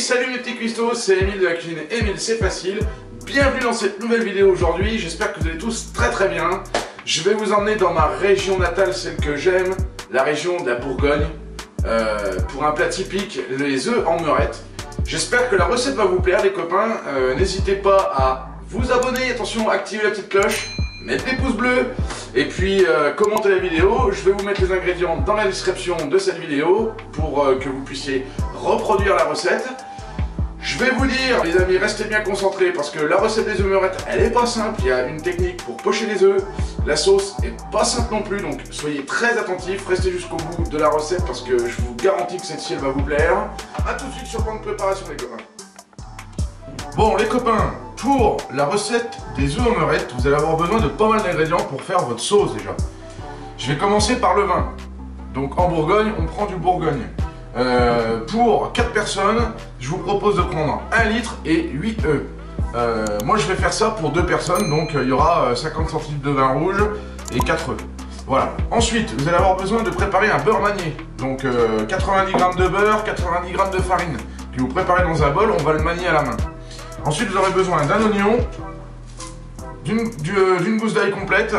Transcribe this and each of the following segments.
salut mes petits cuistots, c'est Emile de la cuisine Emile c'est facile. Bienvenue dans cette nouvelle vidéo aujourd'hui, j'espère que vous allez tous très bien. Je vais vous emmener dans ma région natale, celle que j'aime, la région de la Bourgogne, pour un plat typique, les œufs en meurette. J'espère que la recette va vous plaire les copains, n'hésitez pas à vous abonner, attention, activez la petite cloche, mettre des pouces bleus, et puis commentez la vidéo. Je vais vous mettre les ingrédients dans la description de cette vidéo pour que vous puissiez reproduire la recette. Je vais vous dire, les amis, restez bien concentrés parce que la recette des œufs meurettes, elle est pas simple. Il y a une technique pour pocher les œufs. La sauce est pas simple non plus, donc soyez très attentifs. Restez jusqu'au bout de la recette parce que je vous garantis que celle-ci, elle va vous plaire. A tout de suite sur le plan de préparation, les copains. Bon, les copains, pour la recette des œufs en meurette, vous allez avoir besoin de pas mal d'ingrédients pour faire votre sauce déjà. Je vais commencer par le vin. Donc en Bourgogne, on prend du Bourgogne. Pour 4 personnes, je vous propose de prendre 1 litre et 8 œufs. Moi je vais faire ça pour 2 personnes, donc il y aura 50 centilitres de vin rouge et 4 œufs. Voilà. Ensuite, vous allez avoir besoin de préparer un beurre manié. Donc 90 g de beurre, 90 g de farine que vous préparez dans un bol, on va le manier à la main. Ensuite, vous aurez besoin d'un oignon, d'une gousse d'ail complète,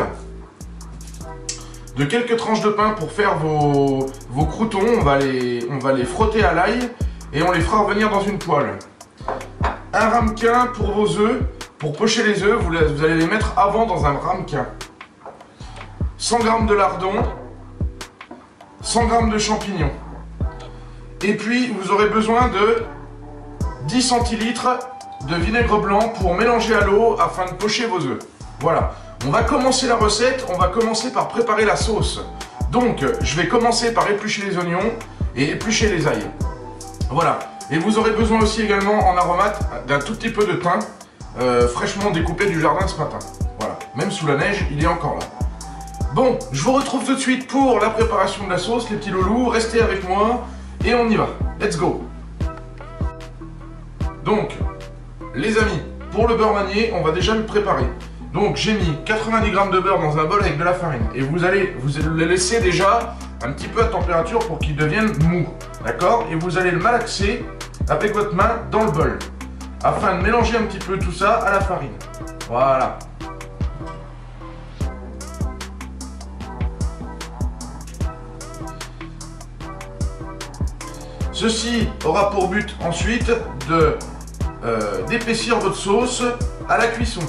de quelques tranches de pain pour faire vos croûtons. On va les frotter à l'ail et on les fera revenir dans une poêle. Un ramequin pour vos œufs. Pour pocher les œufs, vous allez les mettre avant dans un ramequin. 100 g de lardon, 100 g de champignons. Et puis vous aurez besoin de 10 centilitres de vinaigre blanc pour mélanger à l'eau afin de pocher vos œufs. Voilà. On va commencer la recette, on va commencer par préparer la sauce. Donc, je vais commencer par éplucher les oignons et éplucher les ails. Voilà. Et vous aurez besoin aussi également en aromate d'un tout petit peu de thym, fraîchement découpé du jardin ce matin. Voilà. Même sous la neige, il est encore là. Bon, je vous retrouve tout de suite pour la préparation de la sauce, les petits loulous. Restez avec moi et on y va. Let's go. Donc, les amis, pour le beurre manié, on va déjà le préparer. Donc j'ai mis 90 g de beurre dans un bol avec de la farine. Et vous allez le laisser déjà un petit peu à température pour qu'il devienne mou. D'accord? Et vous allez le malaxer avec votre main dans le bol. Afin de mélanger un petit peu tout ça à la farine. Voilà. Ceci aura pour but ensuite d'épaissir votre sauce à la cuisson.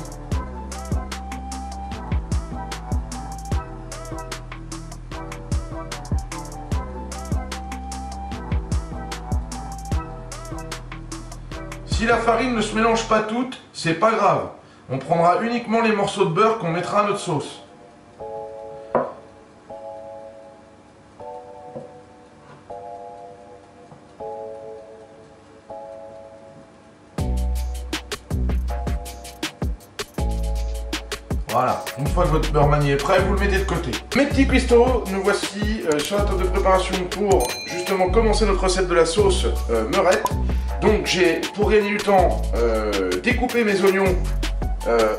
Si la farine ne se mélange pas toute, c'est pas grave. On prendra uniquement les morceaux de beurre qu'on mettra à notre sauce. Voilà, une fois que votre beurre manié est prêt, vous le mettez de côté. Mes petits cuistots, nous voici sur la table de préparation pour justement commencer notre recette de la sauce meurette. Donc j'ai, pour gagner du temps, découpé mes oignons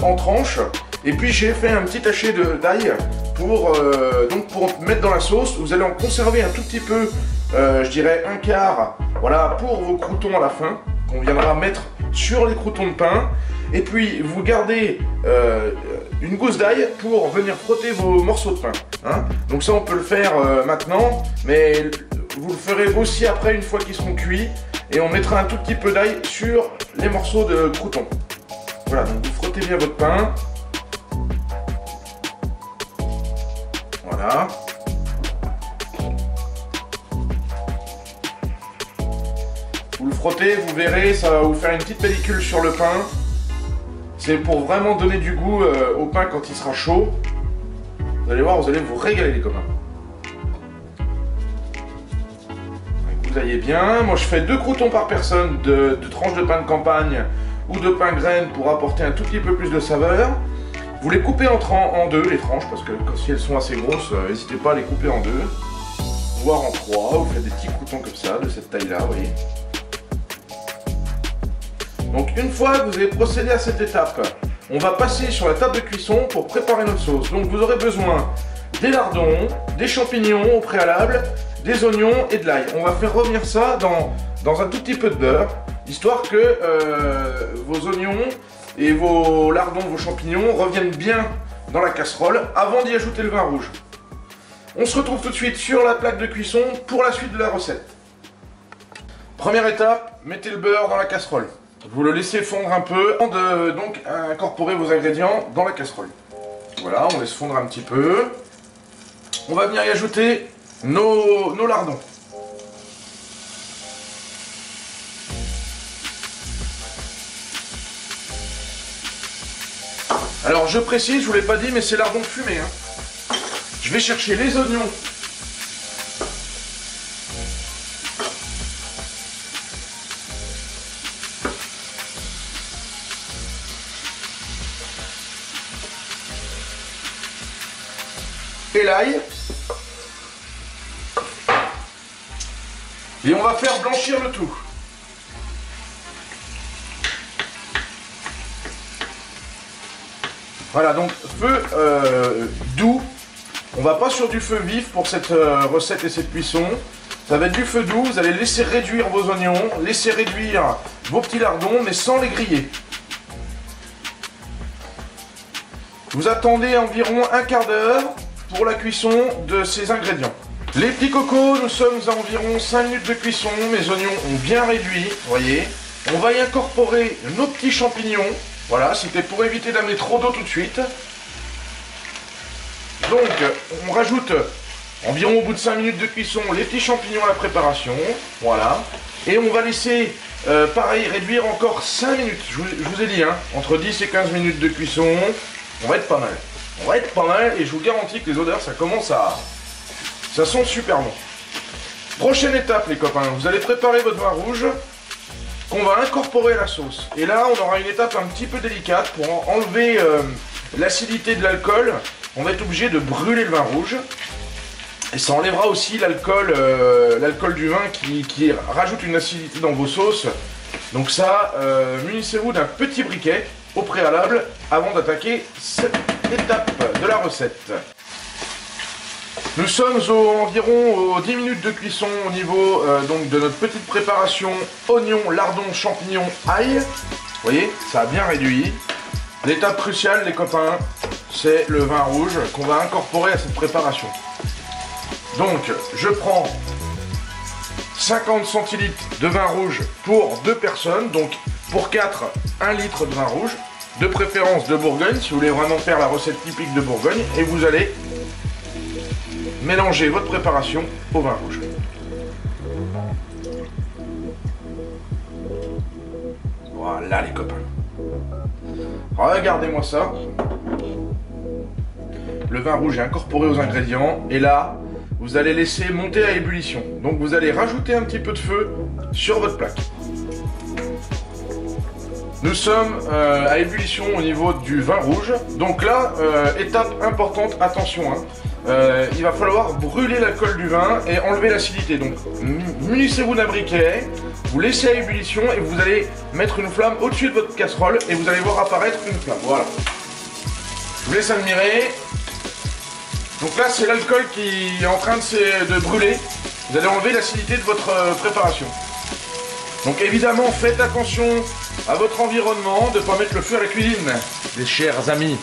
en tranches. Et puis j'ai fait un petit taché d'ail pour mettre dans la sauce. Vous allez en conserver un tout petit peu, je dirais un quart, voilà, pour vos croûtons à la fin, qu'on viendra mettre sur les croûtons de pain. Et puis vous gardez une gousse d'ail pour venir frotter vos morceaux de pain. Hein. Donc ça on peut le faire maintenant, mais vous le ferez aussi après une fois qu'ils seront cuits. Et on mettra un tout petit peu d'ail sur les morceaux de croûtons. Voilà, donc vous frottez bien votre pain. Voilà. Vous le frottez, vous verrez, ça va vous faire une petite pellicule sur le pain. C'est pour vraiment donner du goût au pain quand il sera chaud. Vous allez voir, vous allez vous régaler les copains. Vous ayez bien. Moi je fais 2 croûtons par personne de tranches de pain de campagne ou de pain graine pour apporter un tout petit peu plus de saveur. Vous les coupez en deux les tranches parce que si elles sont assez grosses, n'hésitez pas à les couper en 2, voire en 3. Vous faites des petits croûtons comme ça, de cette taille là, vous voyez. Donc une fois que vous avez procédé à cette étape, on va passer sur la table de cuisson pour préparer notre sauce. Donc vous aurez besoin des lardons, des champignons au préalable, des oignons et de l'ail. On va faire revenir ça dans un tout petit peu de beurre. histoire que vos oignons et vos lardons, vos champignons reviennent bien dans la casserole avant d'y ajouter le vin rouge. On se retrouve tout de suite sur la plaque de cuisson pour la suite de la recette. Première étape, mettez le beurre dans la casserole. Vous le laissez fondre un peu avant de donc incorporer vos ingrédients dans la casserole. Voilà, on laisse fondre un petit peu. On va venir y ajouter nos lardons. Alors je précise, je vous l'ai pas dit, mais c'est lardons fumés. Je vais chercher les oignons. Et l'ail. Et on va faire blanchir le tout. Voilà, donc feu doux. On va pas sur du feu vif pour cette recette et cette cuisson. Ça va être du feu doux. Vous allez laisser réduire vos oignons, laisser réduire vos petits lardons, mais sans les griller. Vous attendez environ un quart d'heure pour la cuisson de ces ingrédients. Les petits cocos, nous sommes à environ 5 minutes de cuisson. Mes oignons ont bien réduit, vous voyez. On va y incorporer nos petits champignons. Voilà, c'était pour éviter d'amener trop d'eau tout de suite. Donc, on rajoute environ au bout de 5 minutes de cuisson les petits champignons à la préparation. Voilà. Et on va laisser, pareil, réduire encore 5 minutes. Je vous ai dit, entre 10 et 15 minutes de cuisson. On va être pas mal. On va être pas mal et je vous garantis que les odeurs, ça commence à... Ça sent super bon. Prochaine étape, les copains. Vous allez préparer votre vin rouge qu'on va incorporer à la sauce. Et là, on aura une étape un petit peu délicate pour enlever l'acidité de l'alcool. On va être obligé de brûler le vin rouge. Et ça enlèvera aussi l'alcool du vin qui rajoute une acidité dans vos sauces. Donc ça, munissez-vous d'un petit briquet au préalable avant d'attaquer cette étape de la recette. Nous sommes environ aux 10 minutes de cuisson au niveau donc de notre petite préparation oignons, lardons, champignons, ail. Vous voyez, ça a bien réduit. L'étape cruciale, les copains, c'est le vin rouge qu'on va incorporer à cette préparation. Donc, je prends 50 centilitres de vin rouge pour 2 personnes. Donc, pour 4, 1 litre de vin rouge. De préférence de Bourgogne, si vous voulez vraiment faire la recette typique de Bourgogne. Et vous allez mélanger votre préparation au vin rouge. Voilà les copains. Regardez-moi ça. Le vin rouge est incorporé aux ingrédients. Et là, vous allez laisser monter à ébullition. Donc vous allez rajouter un petit peu de feu sur votre plaque. Nous sommes à ébullition au niveau du vin rouge. Donc là, étape importante, attention. Il va falloir brûler l'alcool du vin et enlever l'acidité. Donc munissez-vous d'un briquet, vous laissez à ébullition et vous allez mettre une flamme au-dessus de votre casserole et vous allez voir apparaître une flamme. Voilà. Je vous laisse admirer. Donc là, c'est l'alcool qui est en train de brûler. Vous allez enlever l'acidité de votre préparation. Donc évidemment, faites attention à votre environnement, de ne pas mettre le feu à la cuisine, les chers amis.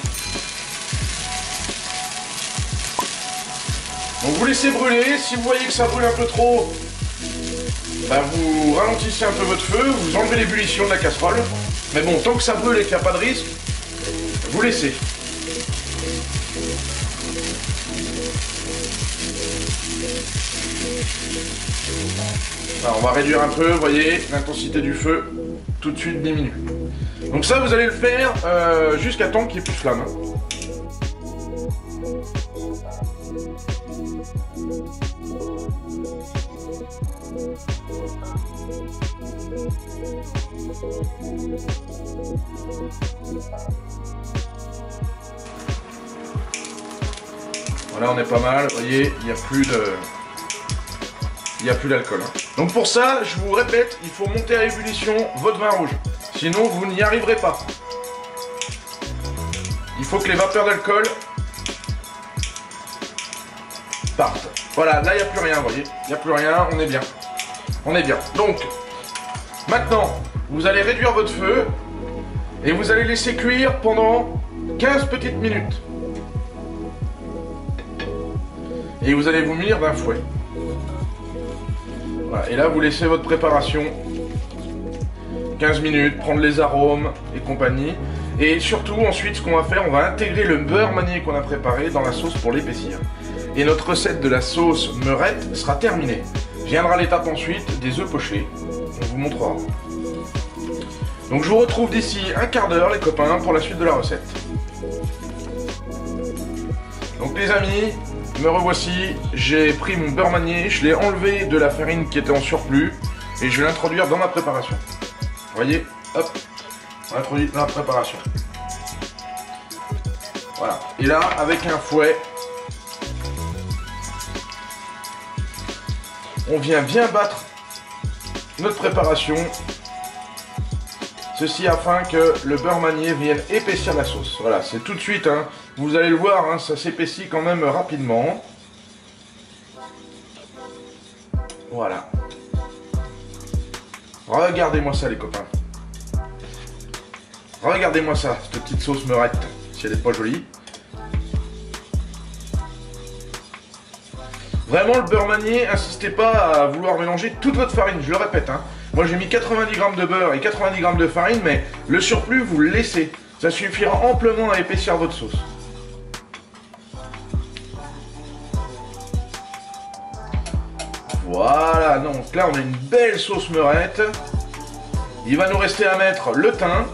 Donc vous laissez brûler. Si vous voyez que ça brûle un peu trop, bah vous ralentissez un peu votre feu, vous enlevez l'ébullition de la casserole. Mais bon, tant que ça brûle et qu'il n'y a pas de risque, vous laissez. Alors, on va réduire un peu, vous voyez, l'intensité du feu, tout de suite diminue. Donc ça, vous allez le faire jusqu'à temps qu'il n'y ait plus de flamme. Voilà, on est pas mal, vous voyez, il n'y a plus d'alcool. Donc pour ça, je vous répète, il faut monter à ébullition votre vin rouge. Sinon, vous n'y arriverez pas. Il faut que les vapeurs d'alcool partent. Voilà, là, il n'y a plus rien, vous voyez. Il n'y a plus rien, on est bien. On est bien. Donc, Maintenant, vous allez réduire votre feu et vous allez laisser cuire pendant 15 petites minutes. Et vous allez vous munir d'un fouet. Voilà. Et là, vous laissez votre préparation 15 minutes, prendre les arômes et compagnie. Et surtout, ensuite, ce qu'on va faire, on va intégrer le beurre manié qu'on a préparé dans la sauce pour l'épaissir. Et notre recette de la sauce meurette sera terminée. Viendra l'étape ensuite des œufs pochés. On vous montrera. Donc je vous retrouve d'ici un quart d'heure, les copains, pour la suite de la recette. Donc les amis, me revoici. J'ai pris mon beurre manié, je l'ai enlevé de la farine qui était en surplus et je vais l'introduire dans ma préparation. Vous voyez, hop, on introduit dans la préparation. Voilà. Et là, avec un fouet, on vient bien battre notre préparation. Ceci afin que le beurre manié vienne épaissir la sauce. Voilà, c'est tout de suite, hein. Vous allez le voir, hein, ça s'épaissit quand même rapidement. Voilà. Regardez-moi ça les copains. Regardez-moi ça, cette petite sauce meurette, si elle n'est pas jolie. Vraiment le beurre manié, insistez pas à vouloir mélanger toute votre farine, je le répète, hein. Moi j'ai mis 90 g de beurre et 90 g de farine, mais le surplus vous le laissez. Ça suffira amplement à épaissir votre sauce. Voilà, donc là on a une belle sauce meurette. Il va nous rester à mettre le thym.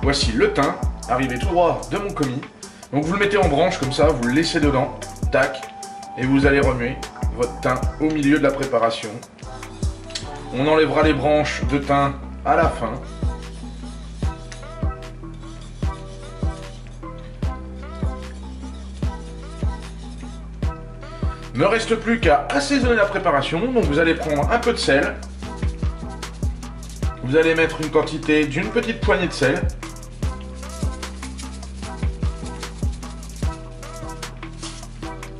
Voici le thym, arrivé tout droit de mon commis. Donc vous le mettez en branche comme ça, vous le laissez dedans, tac, et vous allez remuer votre thym au milieu de la préparation. On enlèvera les branches de thym à la fin. Ne reste plus qu'à assaisonner la préparation. Donc vous allez prendre un peu de sel. Vous allez mettre une quantité d'une petite poignée de sel.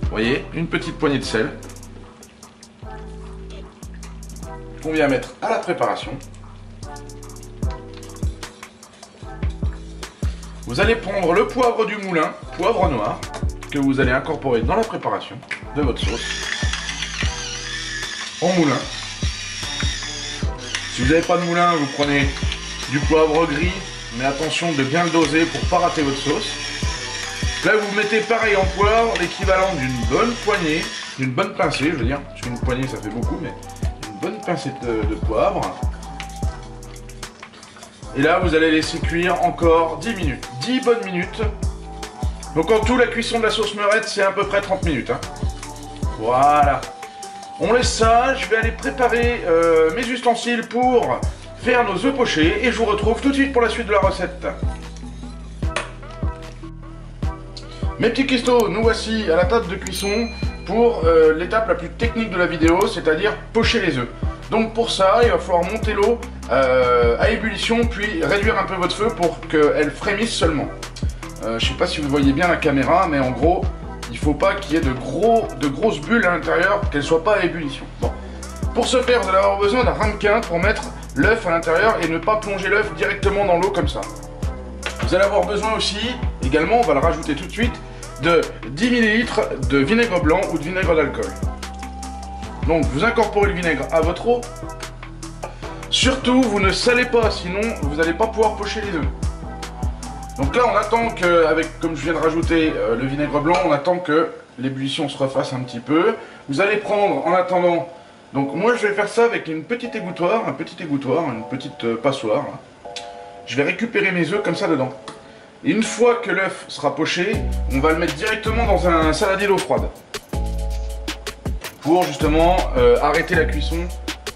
Vous voyez, une petite poignée de sel qu'on vient mettre à la préparation. Vous allez prendre le poivre du moulin, poivre noir, que vous allez incorporer dans la préparation de votre sauce en moulin. Si vous n'avez pas de moulin, vous prenez du poivre gris, mais attention de bien le doser pour ne pas rater votre sauce. Là, vous mettez pareil en poivre, l'équivalent d'une bonne poignée, d'une bonne pincée, je veux dire, parce qu'une poignée ça fait beaucoup, mais une bonne pincée de poivre. Et là, vous allez laisser cuire encore 10 minutes, 10 bonnes minutes. Donc en tout, la cuisson de la sauce meurette, c'est à peu près 30 minutes. Hein. Voilà. On laisse ça, je vais aller préparer mes ustensiles pour faire nos œufs pochés et je vous retrouve tout de suite pour la suite de la recette. Mes petits cristaux, nous voici à la table de cuisson pour l'étape la plus technique de la vidéo, c'est-à-dire pocher les œufs. Donc pour ça, il va falloir monter l'eau à ébullition, puis réduire un peu votre feu pour qu'elle frémisse seulement. Je ne sais pas si vous voyez bien la caméra, mais en gros, il ne faut pas qu'il y ait de grosses bulles à l'intérieur, qu'elles ne soient pas à ébullition. Bon. Pour ce faire, vous allez avoir besoin d'un ramequin pour mettre l'œuf à l'intérieur et ne pas plonger l'œuf directement dans l'eau comme ça. Vous allez avoir besoin aussi, également, on va le rajouter tout de suite, de 10 ml de vinaigre blanc ou de vinaigre d'alcool. Donc vous incorporez le vinaigre à votre eau. Surtout, vous ne salez pas, sinon vous n'allez pas pouvoir pocher les œufs. Donc là, on attend que, comme je viens de rajouter le vinaigre blanc, on attend que l'ébullition se refasse un petit peu. Vous allez prendre, en attendant, donc moi je vais faire ça avec une petite égouttoir, une petite passoire. Je vais récupérer mes œufs comme ça dedans. Et une fois que l'œuf sera poché, on va le mettre directement dans un saladier d'eau froide. Pour justement arrêter la cuisson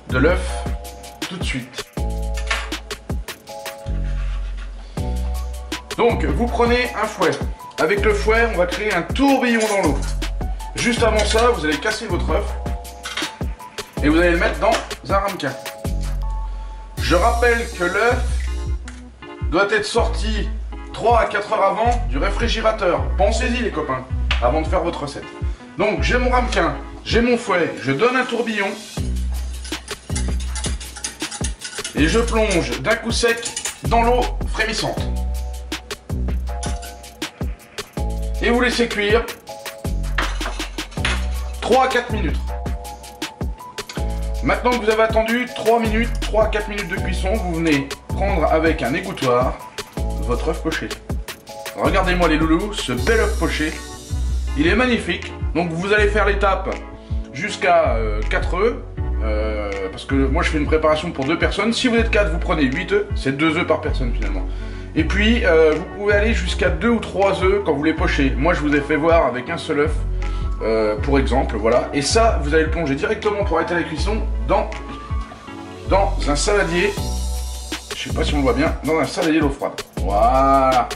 de l'œuf tout de suite. Donc vous prenez un fouet. Avec le fouet, on va créer un tourbillon dans l'eau. Juste avant ça, vous allez casser votre œuf. Et vous allez le mettre dans un ramequin. Je rappelle que l'œuf doit être sorti 3 à 4 heures avant du réfrigérateur. Pensez-y les copains, avant de faire votre recette. Donc j'ai mon ramequin, j'ai mon fouet, je donne un tourbillon. Et je plonge d'un coup sec dans l'eau frémissante. Et vous laissez cuire 3 à 4 minutes. Maintenant que vous avez attendu 3 à 4 minutes de cuisson, vous venez prendre avec un égouttoir votre œuf poché. Regardez-moi les loulous, ce bel œuf poché, il est magnifique. Donc vous allez faire l'étape jusqu'à 4 œufs. Parce que moi je fais une préparation pour 2 personnes. Si vous êtes 4, vous prenez 8 œufs, c'est 2 œufs par personne finalement. Et puis vous pouvez aller jusqu'à 2 ou 3 œufs quand vous les pochez. Moi je vous ai fait voir avec un seul œuf, pour exemple, voilà. Et ça, vous allez le plonger directement pour arrêter la cuisson dans un saladier. Je sais pas si on le voit bien, dans un saladier d'eau froide. Voilà.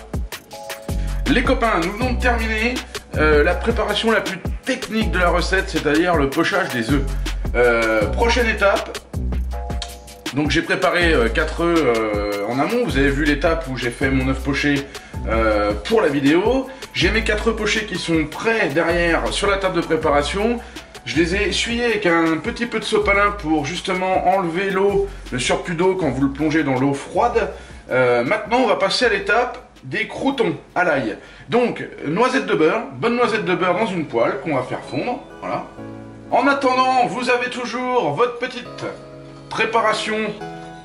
Les copains, nous venons de terminer la préparation la plus technique de la recette, c'est-à-dire le pochage des œufs. Prochaine étape, donc j'ai préparé 4 œufs en amont. Vous avez vu l'étape où j'ai fait mon œuf poché pour la vidéo. J'ai mes 4 œufs pochés qui sont prêts derrière sur la table de préparation. Je les ai essuyés avec un petit peu de sopalin pour justement enlever l'eau, le surplus d'eau quand vous le plongez dans l'eau froide. Maintenant on va passer à l'étape des croûtons à l'ail. Donc noisette de beurre, bonne noisette de beurre dans une poêle qu'on va faire fondre, voilà. En attendant, vous avez toujours votre petite préparation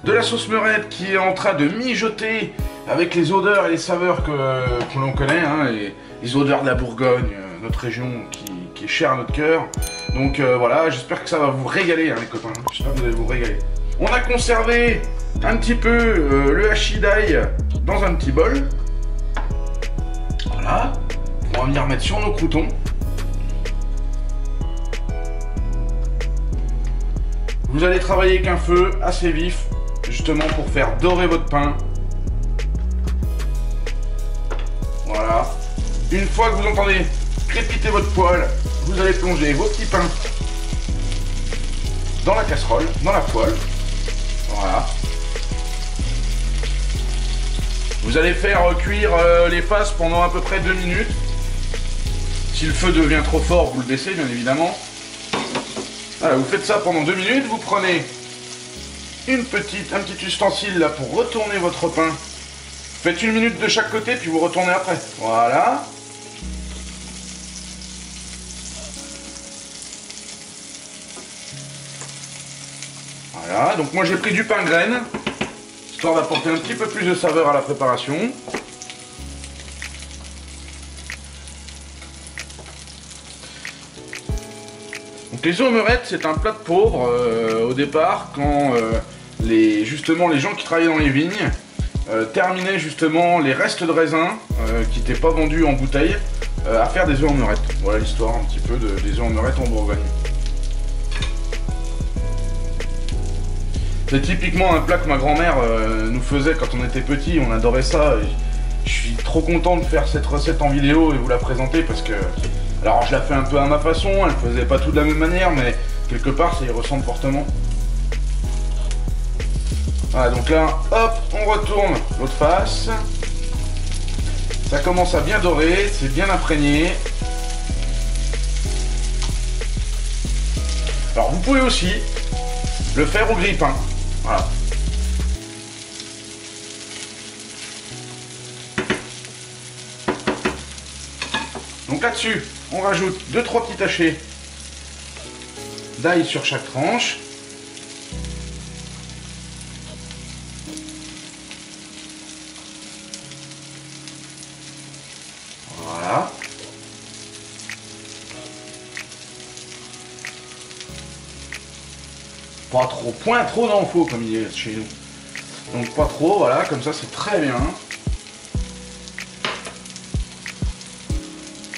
de la sauce meurette qui est en train de mijoter avec les odeurs et les saveurs que l'on connaît, hein, les odeurs de la Bourgogne, notre région qui est chère à notre cœur. Donc voilà, j'espère que ça va vous régaler, hein, les copains. J'espère que vous allez vous régaler. On a conservé un petit peu le hachis d'ail dans un petit bol. Voilà, on va venir mettre sur nos croûtons. Vous allez travailler avec un feu assez vif, justement pour faire dorer votre pain. Voilà. Une fois que vous entendez crépiter votre poêle, vous allez plonger vos petits pains dans la casserole, dans la poêle. Voilà. Vous allez faire cuire les faces pendant à peu près 2 minutes. Si le feu devient trop fort, vous le baissez bien évidemment. Voilà, vous faites ça pendant 2 minutes, vous prenez un petit ustensile là pour retourner votre pain. Faites 1 minute de chaque côté, puis vous retournez après. Voilà. Voilà, donc moi j'ai pris du pain graine, histoire d'apporter un petit peu plus de saveur à la préparation. Donc les œufs aux meurettes, c'est un plat de pauvre au départ, quand justement les gens qui travaillaient dans les vignes terminaient justement les restes de raisin qui n'étaient pas vendus en bouteille à faire des œufs en meurettes. Voilà l'histoire un petit peu des œufs en meurettes en Bourgogne. C'est typiquement un plat que ma grand-mère nous faisait quand on était petit, on adorait ça. Et je suis trop content de faire cette recette en vidéo et vous la présenter parce que... Alors je la fais un peu à ma façon, elle ne faisait pas tout de la même manière, mais quelque part ça y ressemble fortement. Voilà, donc là, hop, on retourne l'autre face. Ça commence à bien dorer, c'est bien imprégné. Alors vous pouvez aussi le faire au grille-pain. Voilà. Donc là-dessus, on rajoute 2-3 petits tachés d'ail sur chaque tranche. Voilà. Pas trop, point trop dans le faux comme il est chez nous. Donc pas trop, voilà, comme ça c'est très bien.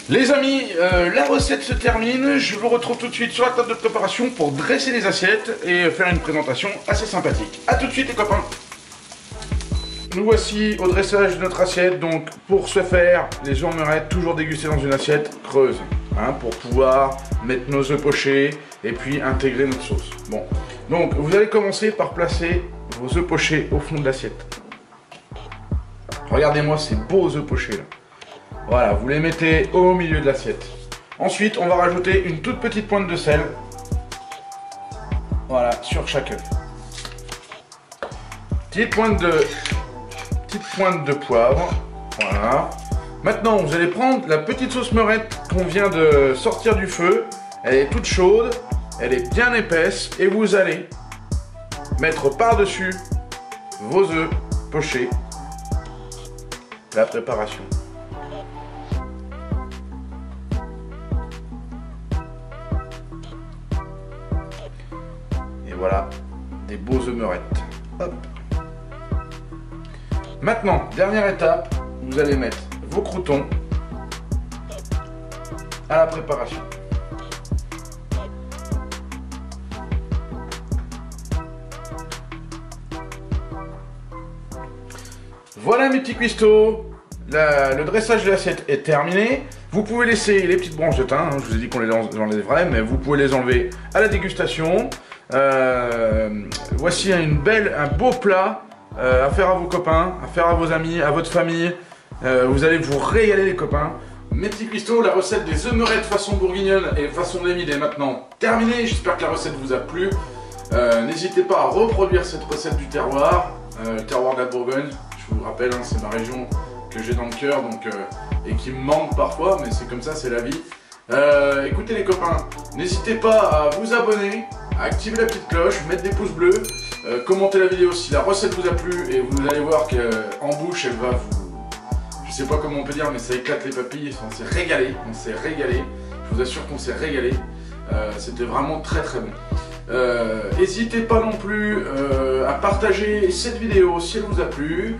Les amis, la recette se termine. Je vous retrouve tout de suite sur la table de préparation pour dresser les assiettes et faire une présentation assez sympathique. A tout de suite les copains. Nous voici au dressage de notre assiette. Donc pour ce faire, les œufs en meurettes toujours dégustés dans une assiette creuse, hein, pour pouvoir mettre nos œufs pochés et puis intégrer notre sauce. Bon, donc vous allez commencer par placer vos œufs pochés au fond de l'assiette. Regardez-moi ces beaux œufs pochés là. Voilà, vous les mettez au milieu de l'assiette. Ensuite, on va rajouter une toute petite pointe de sel. Voilà, sur chaque œuf. Petite pointe de poivre. Voilà. Maintenant, vous allez prendre la petite sauce meurette qu'on vient de sortir du feu. Elle est toute chaude, elle est bien épaisse. Et vous allez mettre par-dessus vos œufs pochés. La préparation. Et voilà, des beaux œufs meurettes. Hop. Maintenant, dernière étape, vous allez mettre vos croûtons à la préparation. Voilà mes petits cuistots, le dressage de l'assiette est terminé. Vous pouvez laisser les petites branches de thym, hein, je vous ai dit qu'on les enlèverait, mais vous pouvez les enlever à la dégustation. Voici un beau plat à faire à vos copains, à faire à vos amis, à votre famille. Vous allez vous régaler les copains. Mes petits cuistots, la recette des œufs meurettes façon bourguignonne et façon Émile est maintenant terminée. J'espère que la recette vous a plu. N'hésitez pas à reproduire cette recette du terroir, le terroir de la Bourgogne. Je vous rappelle, hein, c'est ma région que j'ai dans le cœur et qui me manque parfois, mais c'est comme ça, c'est la vie. Écoutez les copains, n'hésitez pas à vous abonner, à activer la petite cloche, mettre des pouces bleus, commenter la vidéo si la recette vous a plu et vous allez voir qu'en bouche elle va vous... Je sais pas comment on peut dire, mais ça éclate les papilles, on s'est régalé, je vous assure qu'on s'est régalé, c'était vraiment très très bon. N'hésitez pas non plus à partager cette vidéo si elle vous a plu.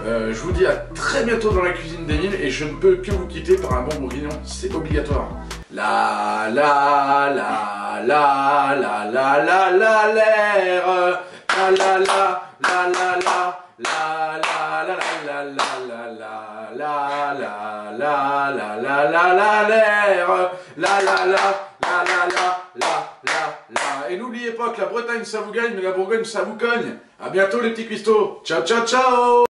Je vous dis à très bientôt dans la cuisine d'Émile et je ne peux que vous quitter par un bon bourguignon, c'est obligatoire. La la la la la la la la l'air, la la la la la la la la la la la la la la la la la la la l'air, la la la la la la. Et n'oubliez pas que la Bretagne ça vous gagne mais la Bourgogne ça vous cogne. A bientôt les petits cuistots. Ciao ciao ciao.